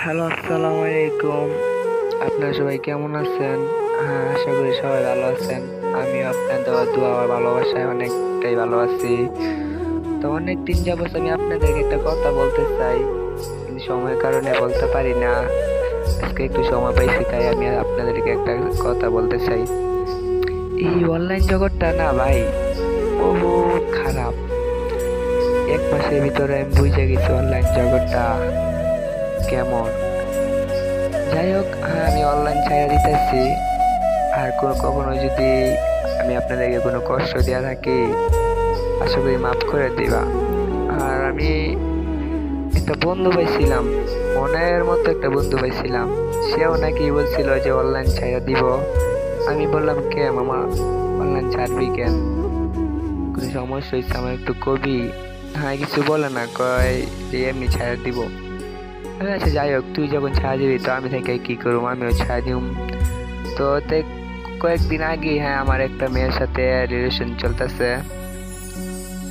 Hello, আসসালামু আলাইকুম। আপনারা সবাই কেমন আছেন? হ্যাঁ, আশা করি সবাই ভালো আছেন। আমিও আপনার দেওয়া দোয়া আর ভালোবাসায় অনেকটাই ভালো আছি। তো অনেক দিন যাবত আমি আপনাদেরকে একটা কথা বলতে চাই, কিন্তু সময়ের কারণে বলতে পারি না। আজকে একটু সময় পাইছি, তাই আমি আপনাদেরকে একটা কথা বলতে চাই। এই অনলাইন জগৎটা না ভাই, বহুত খারাপ। এক মাসের ভিতরে আমি বুঝে গেছি অনলাইন জগৎটা কেমন। যাই হোক, হ্যাঁ, আমি অনলাইন ছাইড়া দিতেছি। আর কখনো যদি আমি আপনাদেরকে কোনো কষ্ট দেওয়া থাকি, আশা করি মাফ করে দিবা। আর আমি একটা বন্ধু পাইছিলাম, মনের মতো একটা বন্ধু পাইছিলাম। সেও নাকি বলছিল যে অনলাইন ছাইড়া দিব। আমি বললাম, কে মামা, অনলাইন ছাড়বি কেন? কোনো সমস্যা হয়েছে আমার একটু কবি? হ্যাঁ, কিছু বলে না, কয় যে এমনি ছাইড়া দিব। আচ্ছা, যাই হোক, তুই যখন ছাড়া দিবি তো আমি থেকে কি করবো, আমিও ছাড়া দিব। তো কয়েকদিন আগে, হ্যাঁ, আমার একটা মেয়ের সাথে রিলেশন চলতেছে।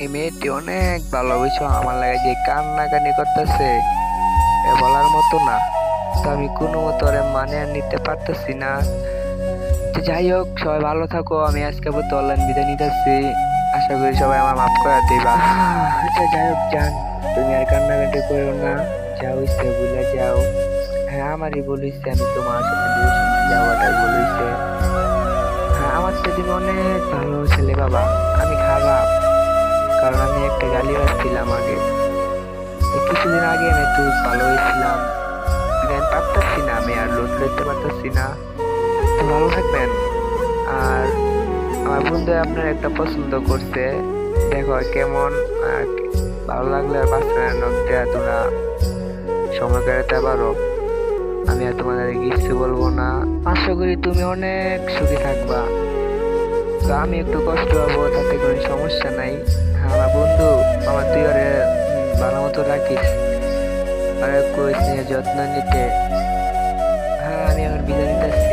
এই মেয়েটি অনেক ভালো, বুঝছো? আমার লাগে যে কান্নাকানি করতেছে, বলার মতো না। তো আমি কোনো মতো ওরে মানে নিতে পারতেছি না। তো যাই হোক, সবাই ভালো থাকো। আমি আজকে পর্যন্ত অনলাইন বিদায় নিতেছি। আশা করি সবাই আমার মাফ করে দিবা। আচ্ছা, যাই হোক, জান, তুমি আর কান্নাকাটি করো না। যা হইছে বুঝলা যাও। হ্যাঁ, আমারই বলিছে, আমি তোমার সাথে রিলেশন যাওয়াটাই বলিছে। হ্যাঁ, আমার তো তুমি অনেক ভালো ছেলে বাবা। আমি খারাপ, কারণ আমি একটা গালিবাজ ছিলাম আগে। এই কিছুদিন আগে আমি একটু ভালো হয়েছিলাম, কিন্তু আমি পারতাছি না, আমি আর লোড লইতে পারতাছি না। তো ভালো থাকবেন। আর আমার বন্ধু আপনার একটা পছন্দ করছে, দেখো কেমন। আর ভালো লাগলে আর 5 মিনিটের মধ্যে তোমরা সময় কাটাতে পারো। আমি আর তোমাদের কিছু বলবো না। আশা করি তুমি অনেক সুখী থাকবা। তো আমি একটু কষ্ট হবো, তাতে কোনো সমস্যা নাই। হ্যাঁ, আমার বন্ধু, আমার তুই ওরে ভালো মতো রাখিস, আর কইস নিয়ে যত্ন নিতে। হ্যাঁ, আমি এখন বিদায় নিতেছি।